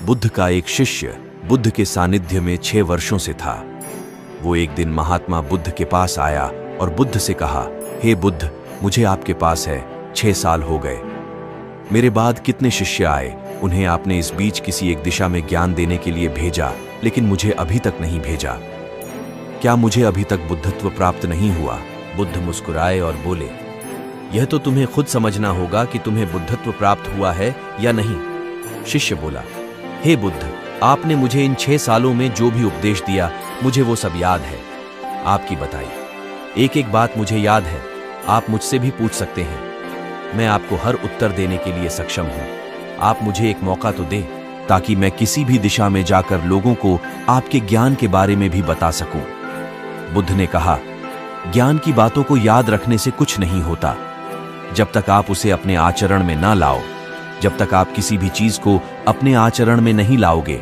बुद्ध का एक शिष्य बुद्ध के सानिध्य में 6 वर्षों से था। वो एक दिन महात्मा बुद्ध के पास आया और बुद्ध से कहा, हे बुद्ध, मुझे आपके पास है 6 साल हो गए। मेरे बाद कितने शिष्य आए, उन्हें आपने इस बीच किसी एक दिशा में ज्ञान देने के लिए भेजा, लेकिन मुझे अभी तक नहीं भेजा। क्या मुझे अभी तक बुद्धत्व प्राप्त नहीं हुआ? बुद्ध मुस्कुराए और बोले, यह तो तुम्हें खुद समझना होगा कि तुम्हें बुद्धत्व प्राप्त हुआ है या नहीं। शिष्य बोला, हे बुद्ध, आपने मुझे इन 6 सालों में जो भी उपदेश दिया, मुझे वो सब याद है। आपकी बताई एक एक बात मुझे याद है। आप मुझसे भी पूछ सकते हैं, मैं आपको हर उत्तर देने के लिए सक्षम हूं। आप मुझे एक मौका तो दें, ताकि मैं किसी भी दिशा में जाकर लोगों को आपके ज्ञान के बारे में भी बता सकूं। बुद्ध ने कहा, ज्ञान की बातों को याद रखने से कुछ नहीं होता। जब तक आप उसे अपने आचरण में ना लाओ, जब तक आप किसी भी चीज को अपने आचरण में नहीं लाओगे,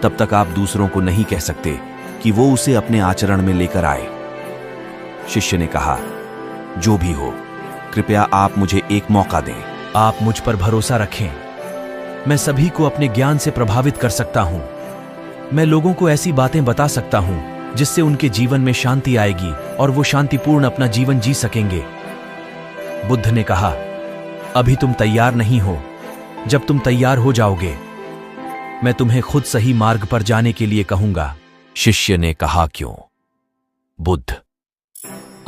तब तक आप दूसरों को नहीं कह सकते कि वो उसे अपने आचरण में लेकर आए। शिष्य ने कहा, जो भी हो, कृपया आप मुझे एक मौका दें। आप मुझ पर भरोसा रखें। मैं सभी को अपने ज्ञान से प्रभावित कर सकता हूं। मैं लोगों को ऐसी बातें बता सकता हूं जिससे उनके जीवन में शांति आएगी और वो शांतिपूर्ण अपना जीवन जी सकेंगे। बुद्ध ने कहा, अभी तुम तैयार नहीं हो। जब तुम तैयार हो जाओगे, मैं तुम्हें खुद सही मार्ग पर जाने के लिए कहूंगा। शिष्य ने कहा, क्यों? बुद्ध,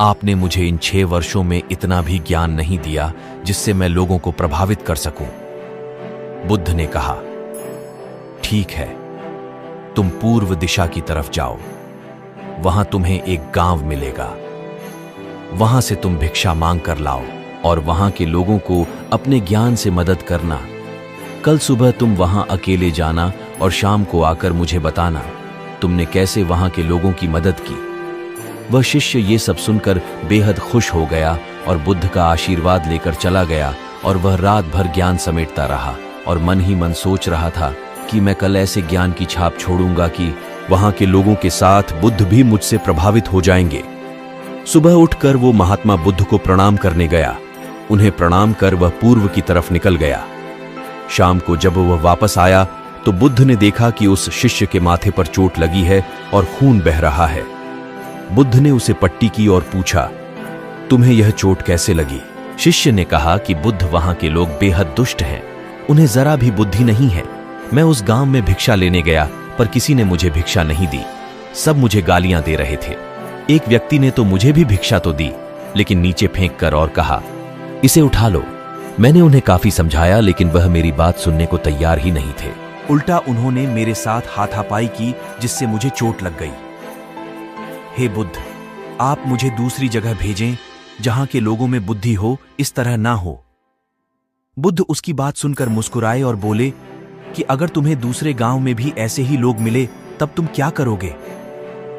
आपने मुझे इन 6 वर्षों में इतना भी ज्ञान नहीं दिया जिससे मैं लोगों को प्रभावित कर सकूं। बुद्ध ने कहा, ठीक है, तुम पूर्व दिशा की तरफ जाओ। वहां तुम्हें एक गांव मिलेगा। वहां से तुम भिक्षा मांग कर लाओ और वहां के लोगों को अपने ज्ञान से मदद करना। कल सुबह तुम वहां अकेले जाना और शाम को आकर मुझे बताना तुमने कैसे वहां के लोगों की मदद की। वह शिष्य ये सब सुनकर बेहद खुश हो गया और बुद्ध का आशीर्वाद लेकर चला गया। और वह रात भर ज्ञान समेटता रहा और मन ही मन सोच रहा था कि मैं कल ऐसे ज्ञान की छाप छोड़ूंगा कि वहां के लोगों के साथ बुद्ध भी मुझसे प्रभावित हो जाएंगे। सुबह उठकर वो महात्मा बुद्ध को प्रणाम करने गया। उन्हें प्रणाम कर वह पूर्व की तरफ निकल गया। शाम को जब वह वापस आया तो बुद्ध ने देखा कि उस शिष्य के माथे पर चोट लगी है और खून बह रहा है। बुद्ध ने उसे पट्टी की और पूछा, तुम्हें यह चोट कैसे लगी? शिष्य ने कहा कि बुद्ध, वहां के लोग बेहद दुष्ट हैं। उन्हें जरा भी बुद्धि नहीं है। मैं उस गांव में भिक्षा लेने गया, पर किसी ने मुझे भिक्षा नहीं दी। सब मुझे गालियां दे रहे थे। एक व्यक्ति ने तो मुझे भी भिक्षा तो दी, लेकिन नीचे फेंक कर और कहा, इसे उठा लो। मैंने उन्हें काफी समझाया, लेकिन वह मेरी बात सुनने को तैयार ही नहीं थे। उल्टा उन्होंने मेरे साथ हाथापाई की, जिससे मुझे चोट लग गई। हे बुद्ध, आप मुझे दूसरी जगह भेजें जहां के लोगों में बुद्धि हो, इस तरह ना हो। बुद्ध उसकी बात सुनकर मुस्कुराए और बोले कि अगर तुम्हें दूसरे गांव में भी ऐसे ही लोग मिले, तब तुम क्या करोगे?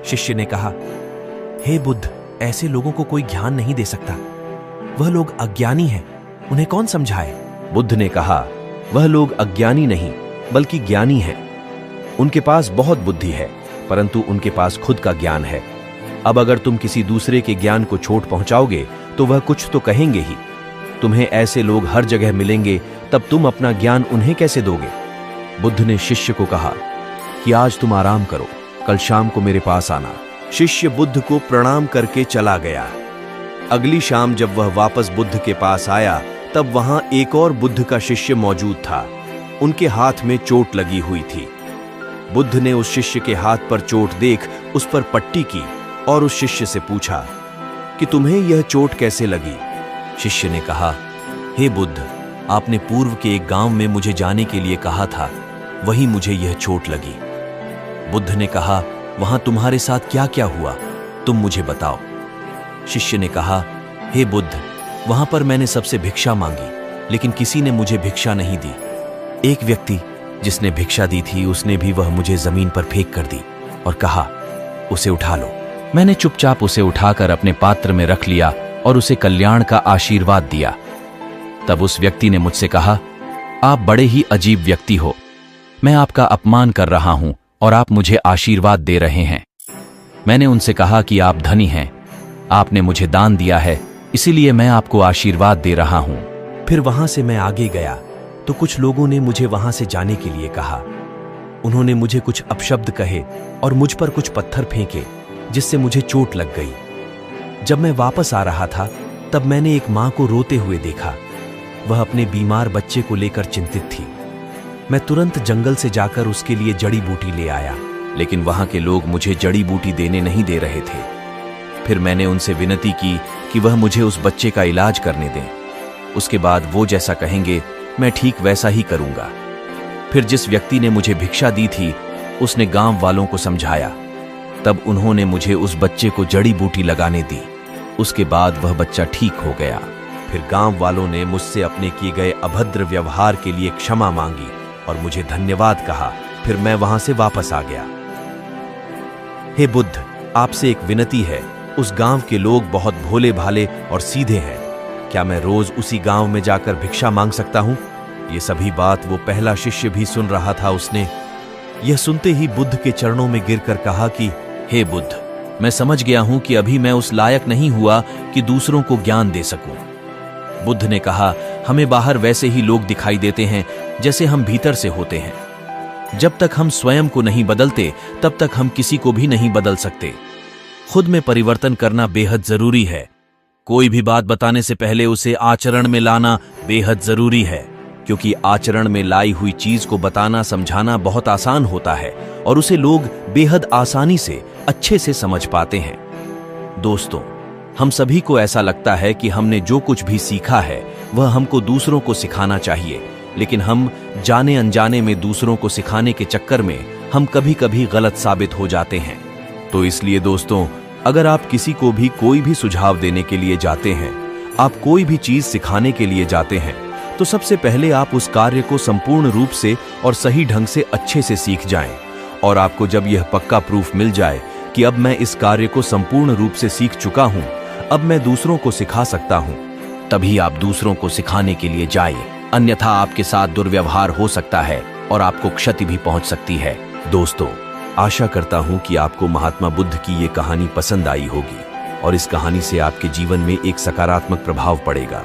शिष्य ने कहा, हे बुद्ध, ऐसे लोगों को कोई ज्ञान नहीं दे सकता। वह लोग अज्ञानी हैं, उन्हें कौन समझाए? बुद्ध ने कहा, वह लोग अज्ञानी नहीं बल्कि ज्ञानी हैं। उनके पास बहुत बुद्धि है, परंतु उनके पास खुद का ज्ञान है। अब अगर तुम किसी दूसरे के ज्ञान को चोट पहुंचाओगे तो वह कुछ तो कहेंगे ही। तुम्हें ऐसे लोग हर जगह मिलेंगे, तब तुम अपना ज्ञान उन्हें कैसे दोगे? बुद्ध ने शिष्य को कहा कि आज तुम आराम करो, कल शाम को मेरे पास आना। शिष्य बुद्ध को प्रणाम करके चला गया। अगली शाम जब वह वापस बुद्ध के पास आया, तब वहां एक और बुद्ध का शिष्य मौजूद था। उनके हाथ में चोट लगी हुई थी। बुद्ध ने उस शिष्य के हाथ पर चोट देख उस पर पट्टी की और उस शिष्य से पूछा कि तुम्हें यह चोट कैसे लगी? शिष्य ने कहा, हे बुद्ध, आपने पूर्व के एक गांव में मुझे जाने के लिए कहा था, वहीं मुझे यह चोट लगी। बुद्ध ने कहा, वहां तुम्हारे साथ क्या क्या हुआ, तुम मुझे बताओ। शिष्य ने कहा, हे बुद्ध, वहां पर मैंने सबसे भिक्षा मांगी, लेकिन किसी ने मुझे भिक्षा नहीं दी। एक व्यक्ति जिसने भिक्षा दी थी, उसने भी वह मुझे जमीन पर फेंक कर दी और कहा, उसे उठा लो। मैंने चुपचाप उसे उठाकर अपने पात्र में रख लिया और उसे कल्याण का आशीर्वाद दिया। तब उस व्यक्ति ने मुझसे कहा, आप बड़े ही अजीब व्यक्ति हो। मैं आपका अपमान कर रहा हूं और आप मुझे आशीर्वाद दे रहे हैं। मैंने उनसे कहा कि आप धनी हैं, आपने मुझे दान दिया है, इसीलिए मैं आपको आशीर्वाद दे रहा हूं। फिर वहां से मैं आगे गया तो कुछ लोगों ने मुझे वहां से जाने के लिए कहा। उन्होंने मुझे कुछ अपशब्द कहे और मुझ पर कुछ पत्थर फेंके, जिससे मुझे चोट लग गई। जब मैं वापस आ रहा था तब मैंने एक मां को रोते हुए देखा। वह अपने बीमार बच्चे को लेकर चिंतित थी। मैं तुरंत जंगल से जाकर उसके लिए जड़ी बूटी ले आया, लेकिन वहां के लोग मुझे जड़ी बूटी देने नहीं दे रहे थे। फिर मैंने उनसे विनती की कि वह मुझे उस बच्चे का इलाज करने दें। उसके बाद वो जैसा कहेंगे मैं ठीक वैसा ही करूंगा। फिर जिस व्यक्ति ने मुझे भिक्षा दी थी उसने गांव वालों को समझाया। तब उन्होंने मुझे उस बच्चे को जड़ी बूटी लगाने दी। उसके बाद वह बच्चा ठीक हो गया। फिर गांव वालों ने मुझसे अपने किए गए अभद्र व्यवहार के लिए क्षमा मांगी और मुझे धन्यवाद कहा। फिर मैं वहां से वापस आ गया। हे बुद्ध, आपसे एक विनती है। उस गांव के लोग बहुत भोले भाले और सीधे हैं। क्या मैं रोज उसी गांव में जाकर भिक्षा मांग सकता हूं? ये सभी बात वो पहला शिष्य भी सुन रहा था। उसने यह सुनते ही बुद्ध के चरणों में गिरकर कहा कि हे बुद्ध, मैं समझ गया हूं कि अभी मैं उस लायक नहीं हुआ कि दूसरों को ज्ञान दे सकूं। बुद्ध ने कहा, हमें बाहर वैसे ही लोग दिखाई देते हैं जैसे हम भीतर से होते हैं। जब तक हम स्वयं को नहीं बदलते तब तक हम किसी को भी नहीं बदल सकते। खुद में परिवर्तन करना बेहद जरूरी है। कोई भी बात बताने से पहले उसे आचरण में लाना बेहद जरूरी है, क्योंकि आचरण में लाई हुई चीज को बताना समझाना बहुत आसान होता है और उसे लोग बेहद आसानी से अच्छे से समझ पाते हैं। दोस्तों, हम सभी को ऐसा लगता है कि हमने जो कुछ भी सीखा है वह हमको दूसरों को सिखाना चाहिए, लेकिन हम जाने अनजाने में दूसरों को सिखाने के चक्कर में हम कभी कभी गलत साबित हो जाते हैं। तो इसलिए दोस्तों, अगर आप किसी को भी कोई भी सुझाव देने के लिए जाते हैं, आप कोई भी चीज सिखाने के लिए जाते हैं, तो सबसे पहले आप उस कार्य को संपूर्ण रूप से और सही ढंग से अच्छे से सीख जाएं। और आपको जब यह पक्का प्रूफ मिल जाए कि अब मैं इस कार्य को संपूर्ण रूप से सीख चुका हूं, अब मैं दूसरों को सिखा सकता हूं, तभी आप दूसरों को सिखाने के लिए जाइए। अन्यथा आपके साथ दुर्व्यवहार हो सकता है और आपको क्षति भी पहुंच सकती है। दोस्तों, आशा करता हूं कि आपको महात्मा बुद्ध की ये कहानी पसंद आई होगी और इस कहानी से आपके जीवन में एक सकारात्मक प्रभाव पड़ेगा।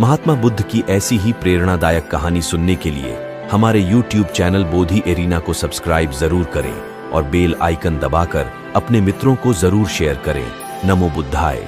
महात्मा बुद्ध की ऐसी ही प्रेरणादायक कहानी सुनने के लिए हमारे YouTube चैनल बोधि एरिना को सब्सक्राइब जरूर करें और बेल आइकन दबाकर अपने मित्रों को जरूर शेयर करें। नमो बुद्धाय।